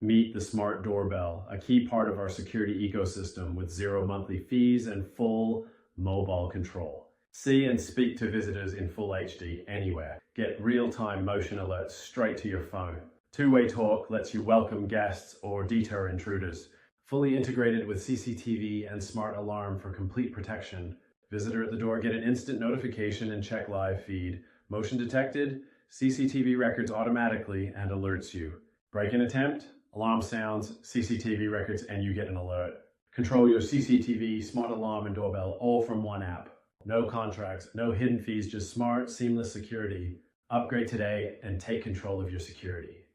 Meet the Smart Doorbell, a key part of our security ecosystem with zero monthly fees and full mobile control. See and speak to visitors in full HD anywhere. Get real-time motion alerts straight to your phone. Two-way talk lets you welcome guests or deter intruders. Fully integrated with CCTV and smart alarm for complete protection. Visitor at the door get an instant notification and check live feed. Motion detected, CCTV records automatically and alerts you. Break-in attempt, alarm sounds, CCTV records, and you get an alert. Control your CCTV, smart alarm, and doorbell all from one app. No contracts, no hidden fees, just smart, seamless security. Upgrade today and take control of your security.